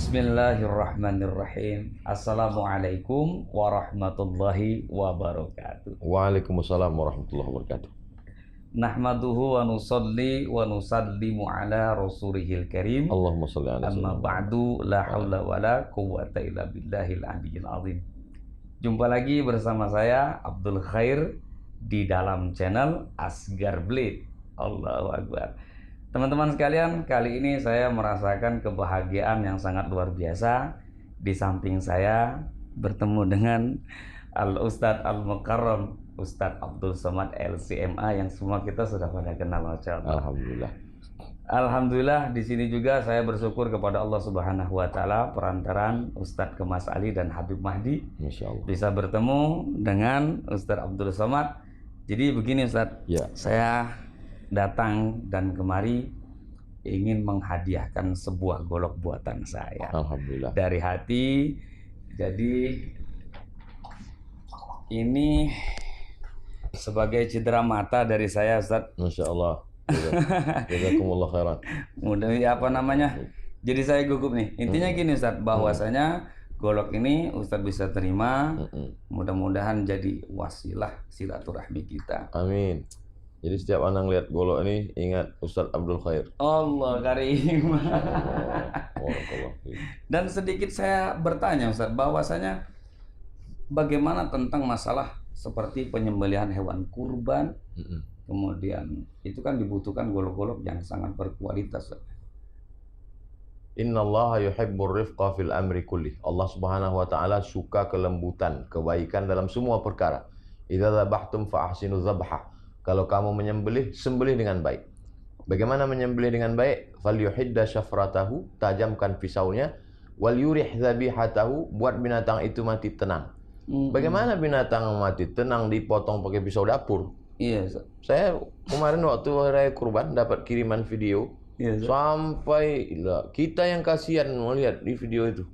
Bismillahirrahmanirrahim. Assalamualaikum warahmatullahi wabarakatuh. Waalaikumsalam warahmatullahi wabarakatuh. Nahmaduhu wa nusalli wa nusallimu ala rasulihil karim. Allahumma sholli ala Amma sayyidina ba'du, la hawla wa la quwwata illa billahil aliyyil azim. Jumpa lagi bersama saya Abdul Khair di dalam channel Asgar Blade. Allahu Akbar. Teman-teman sekalian, kali ini saya merasakan kebahagiaan yang sangat luar biasa. Di samping saya bertemu dengan Al-Ustadz Al-Mukarram, Ustadz Abdul Somad LCMA yang semua kita sudah pada kenal. Alhamdulillah. Alhamdulillah, di sini juga saya bersyukur kepada Allah Subhanahu wa taala perantaran Ustadz Kemas Ali dan Habib Mahdi. Masya Allah. Bisa bertemu dengan Ustadz Abdul Somad. Jadi begini Ustadz, Ya. saya datang dan kemari ingin menghadiahkan sebuah golok buatan saya. Alhamdulillah. Dari hati. Jadi ini sebagai cedera mata dari saya Ustadz. Masya Allah. Jazakumullah khairan. Mudah apa namanya? Jadi saya gugup nih. Intinya gini Ustadz, bahwasanya golok ini Ustadz bisa terima. Mudah-mudahan jadi wasilah silaturahmi kita. Amin. Jadi setiap anak lihat golok ini ingat Ustadz Abdul Khair. Allah karim. Barakallah. Dan sedikit saya bertanya Ustadz, bahwasanya bagaimana tentang masalah seperti penyembelihan hewan kurban. Kemudian itu kan dibutuhkan golok-golok yang sangat berkualitas. Innallaha yuhibbur rifqa fil amri kulli. Allah Subhanahu wa taala suka kelembutan, kebaikan dalam semua perkara. Idza dzabhtum fa ahsinu dzabha. Kalau kamu menyembelih, sembelih dengan baik. Bagaimana menyembelih dengan baik? Falyuhidda syafratahu, tajamkan pisaunya. Wal yurih dzabihatahu, buat binatang itu mati tenang. Bagaimana binatang mati tenang dipotong pakai pisau dapur? Iya. Saya kemarin waktu raya kurban dapat kiriman video. Iya. Sampai kita yang kasihan melihat di video itu.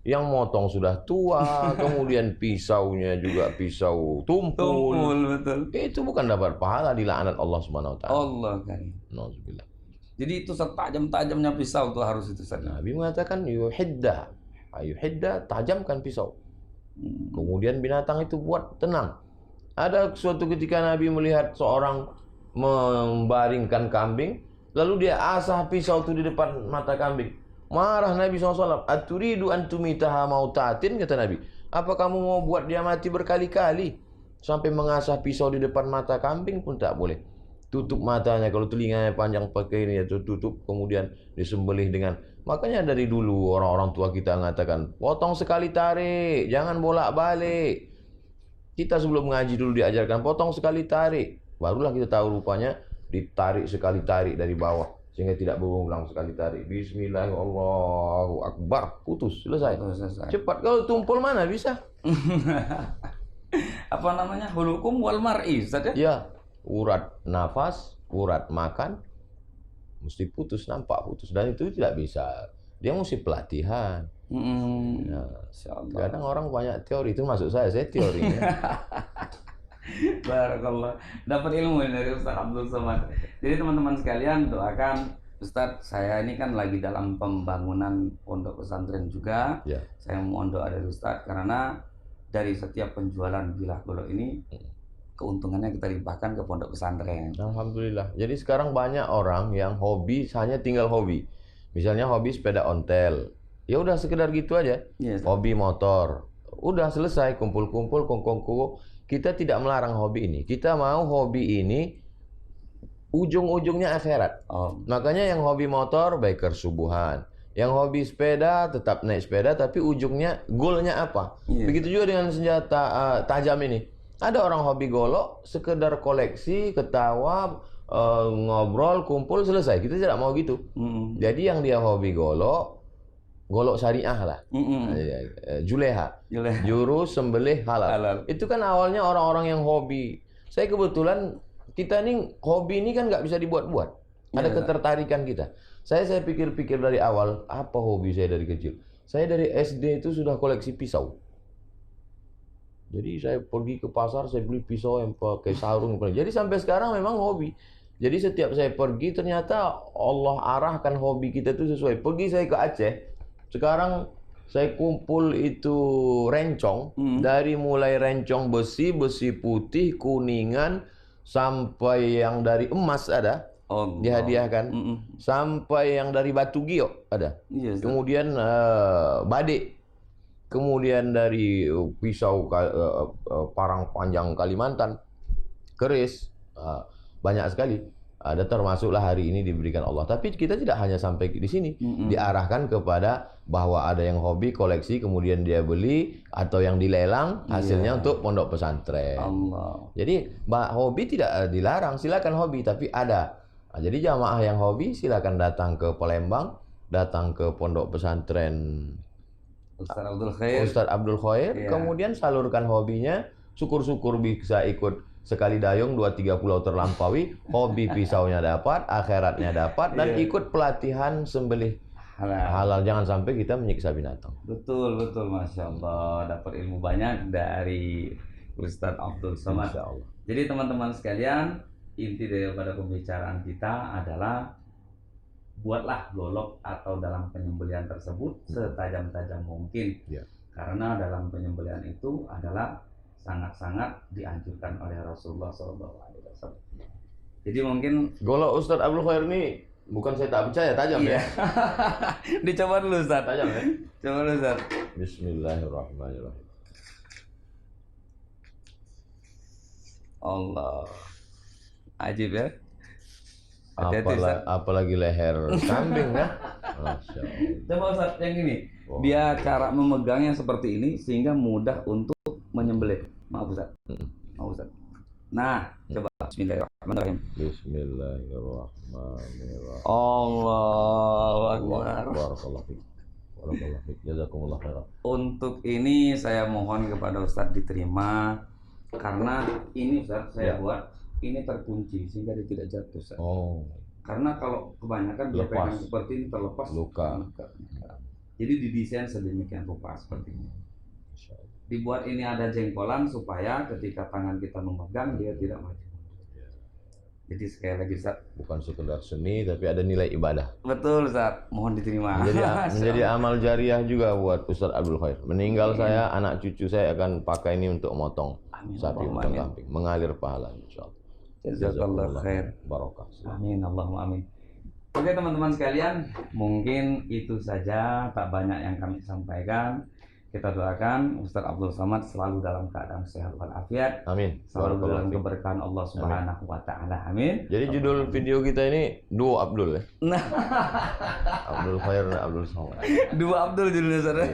Yang motong sudah tua, kemudian pisaunya juga pisau tumpul. Betul. Itu bukan dapat pahala, dilaknat Allah Subhanahu wa taala. Allah karim. Nauzubillah. Jadi itu setajam-tajamnya pisau tuh harus itu Ustadz. Nabi mengatakan yuhidda. Yuhidda, tajamkan pisau. Kemudian binatang itu buat tenang. Ada suatu ketika Nabi melihat seorang membaringkan kambing, lalu dia asah pisau itu di depan mata kambing. Marah Nabi SAW. Aturidu antumitaha mautatin, kata Nabi. Apa kamu mau buat dia mati berkali-kali? Sampai mengasah pisau di depan mata kambing pun tak boleh. Tutup matanya, kalau telinganya panjang pakai ini, tutup, kemudian disembelih dengan. Makanya dari dulu orang-orang tua kita mengatakan, potong sekali tarik, jangan bolak-balik. Kita sebelum mengaji dulu diajarkan, potong sekali tarik. Barulah kita tahu rupanya ditarik sekali tarik dari bawah. Sehingga tidak berulang sekali tarik. Bismillahirrahmanirrahim. Allahu Akbar. Putus. Selesai. Cepat. Kalau tumpul mana bisa? Apa namanya? Hulukum wal mar'i, Ustaz ya? Ya. Urat nafas, urat makan, mesti putus, nampak putus. Dan itu tidak bisa. Dia mesti pelatihan. Ya. Kadang orang banyak teori. Itu masuk saya teori. Barakallah. Dapat ilmu dari Ustaz Abdul Somad. Jadi teman-teman sekalian doakan Ustadz, saya ini kan lagi dalam pembangunan pondok pesantren juga. Ya. Saya mohon doa dari Ustadz karena dari setiap penjualan bilah golok ini keuntungannya kita limpahkan ke pondok pesantren. Alhamdulillah. Jadi sekarang banyak orang yang hobi hanya tinggal hobi. Misalnya hobi sepeda ontel. Ya udah sekedar gitu aja. Yes. Hobi motor. Udah selesai, kumpul-kumpul, kongkong. Kita tidak melarang hobi ini. Kita mau hobi ini ujung-ujungnya akhirat. Makanya yang hobi motor biker subuhan. Yang hobi sepeda tetap naik sepeda, tapi ujungnya goalnya apa? Begitu juga dengan senjata tajam ini. Ada orang hobi golok, sekedar koleksi, ketawa, ngobrol, kumpul, selesai. Kita tidak mau gitu. Jadi yang dia hobi golok syariah lah. Juleha. Jurus sembelih halal. Itu kan awalnya orang-orang yang hobi. Saya kebetulan, kita nih hobi ini kan nggak bisa dibuat-buat. Ada ketertarikan kita. Saya pikir-pikir dari awal, apa hobi saya dari kecil? Saya dari SD itu sudah koleksi pisau. Jadi saya pergi ke pasar, saya beli pisau yang pakai sarung. Jadi sampai sekarang memang hobi. Jadi setiap saya pergi ternyata Allah arahkan hobi kita itu sesuai. Pergi saya ke Aceh, Sekarang saya kumpul itu rencong, dari mulai rencong besi, besi putih, kuningan, sampai yang dari emas ada, dihadiahkan, sampai yang dari batu giok ada. Yes, kemudian badik, kemudian dari pisau parang panjang Kalimantan, keris, banyak sekali. Ada, termasuklah hari ini diberikan Allah. Tapi kita tidak hanya sampai di sini, diarahkan kepada bahwa ada yang hobi koleksi kemudian dia beli, atau yang dilelang hasilnya untuk pondok pesantren. Jadi hobi tidak dilarang, silakan hobi, tapi ada. Nah, jadi jamaah yang hobi silakan datang ke Palembang, datang ke pondok pesantren Ustadz Abdul Khair, kemudian salurkan hobinya. Syukur-syukur bisa ikut sekali dayung 2-3 pulau terlampaui, hobi pisaunya dapat, akhiratnya dapat, dan ikut pelatihan sembelih halal. Jangan sampai kita menyiksa binatang. Betul, Masya Allah. Dapat ilmu banyak dari Ustadz Abdul Somad. Jadi teman-teman sekalian, inti daripada pembicaraan kita adalah buatlah golok atau dalam penyembelihan tersebut setajam-tajam mungkin. Karena dalam penyembelihan itu adalah sangat-sangat dianjurkan oleh Rasulullah SAW. Jadi mungkin golok Ustadz Abdul Khair ini bukan saya tak percaya, tajam ya. Dicoba dulu Ustadz. Tajam ya. Coba dulu Ustadz. Bismillahirrahmanirrahim. Allah, ajib ya. Apalagi leher kambing ya. Masya Allah. Coba Ustadz yang ini, biar cara memegangnya seperti ini sehingga mudah untuk menyembelih. Maaf Ustaz. Nah, coba Bismillahirrahmanirrahim. Bismillahirrahmanirrahim. Allahu Akbar. Barakallahu fiik. Jazakumullah khairan. Untuk ini saya mohon kepada Ustaz diterima, karena ini Ustaz saya buat ini terkunci sehingga dia tidak jatuh Ustaz. Karena kalau kebanyakan dia pegang seperti ini terlepas luka. Jadi didesain sedemikian rupa seperti ini. Dibuat ini ada jengkolan supaya ketika tangan kita memegang dia tidak maju. Jadi sekali lagi Ustaz, bukan sekedar seni tapi ada nilai ibadah. Betul Ustaz, mohon diterima. Menjadi amal jariah juga buat Ustadz Abdul Khair. Meninggal saya, anak cucu saya akan pakai ini untuk motong sapi, motong kambing, mengalir pahala insyaallah. Jazakallah khair. Barokah. Amin, Allahumma amin. Oke teman-teman sekalian, mungkin itu saja, tak banyak yang kami sampaikan. Kita doakan Ustadz Abdul Somad selalu dalam keadaan sehat walafiat. Amin. Selalu dalam keberkahan Allah Subhanahu wa taala. Amin. Jadi judul video kita ini Duo Abdul ya. Nah. Abdul Khair dan Abdul Somad. Dua Abdul judulnya Ustaz.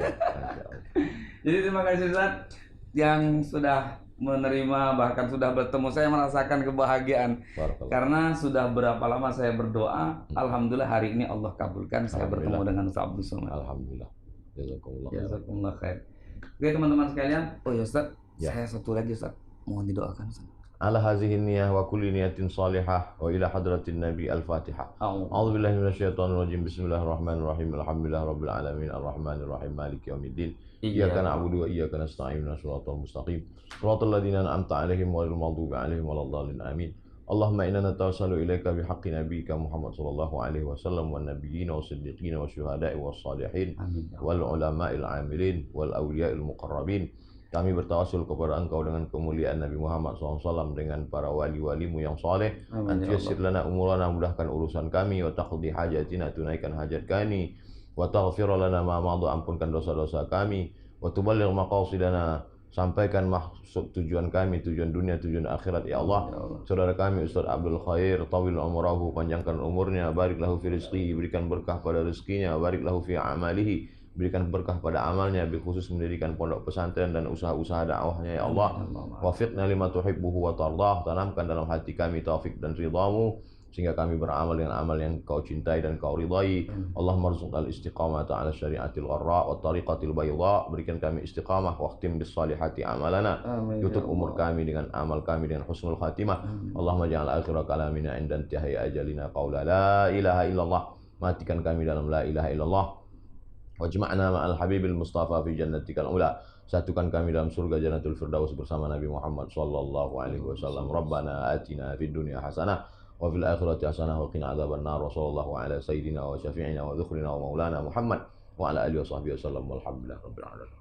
Jadi terima kasih Ustaz yang sudah menerima, bahkan sudah bertemu. Saya merasakan kebahagiaan karena sudah berapa lama saya berdoa, alhamdulillah hari ini Allah kabulkan saya bertemu dengan Ustaz Abdul Somad. Alhamdulillah. Jazakumullah khair. Oke teman-teman sekalian, oh ya Ustaz, saya satu lagi Ustaz, mohon didoakan Ustaz. Ala hazihi niyah wa kulli niyatin salihah wa ila hadratin nabi al-fatihah. A'udzu billahi minasyaitonir rajim. Bismillahirrahmanirrahim. Alhamdulillah rabbil alamin arrahmanir rahim maliki yaumiddin. Iyyaka na'budu wa iyyaka nasta'in ihdinas siratal mustaqim. Siratal ladzina an'amta 'alaihim ghairil maghdubi 'alaihim waladdallin. Amin. Allahumma inna natawassalu ilaika bihaqqi nabiyyika Muhammad sallallahu alaihi wasallam wan nabiyyin wasiddiqin wasyuhada'i wassalihin wal ulama'il 'amilin wal awliya'il muqarrabin. Kami bertawassul kepada Engkau dengan kemuliaan Nabi Muhammad SAW, dengan para wali-walimu yang saleh. Antiyassir lana umurana, mudahkan urusan kami, wa taqdi hajatina, tunaikan hajat kami, wa taghfir lana ma madha, ampunkan dosa-dosa kami, wa tuballigh maqasidana, sampaikan maksud tujuan kami, tujuan dunia, tujuan akhirat ya Allah. Saudara kami Ustadz Abdul Khair, tawil umurahu, panjangkan umurnya, barik lahu fi rizqihi, berikan berkah pada rezekinya, barik lahu fi amalihi, berikan berkah pada amalnya, khusus mendirikan pondok pesantren dan usaha-usaha dakwahnya ya Allah. Wafiqna lima tuhibbuhu wa tardah, tanamkan dalam hati kami taufik dan ridhamu sehingga kami beramal dengan amal yang Kau cintai dan Kau ridai. Allahumma rzuqnal istiqamata ala syariatil gharra wa tariqatil bayda, berikan kami istiqamah, waqtim bis salihati amalana, tutup umur kami dengan amal kami dengan husnul khatimah. Allahumma ja'al akhira kalamina inda intihai ajalina qaula la ilaha illallah, matikan kami dalam la ilaha illallah. Wajma'na ma'al habibil mustafa fi jannatikal ula, satukan kami dalam surga jannatul firdaus bersama Nabi Muhammad sallallahu alaihi wasallam. Rabbana atina fid dunya hasanah wa fil akhirati hasanah wa qina adzabannar. Wa sallallahu ala sayyidina wa syafi'ina wa dzukhrina wa maulana Muhammad wa ala alihi washabbihi wasallam walhamdulillahi rabbil alamin.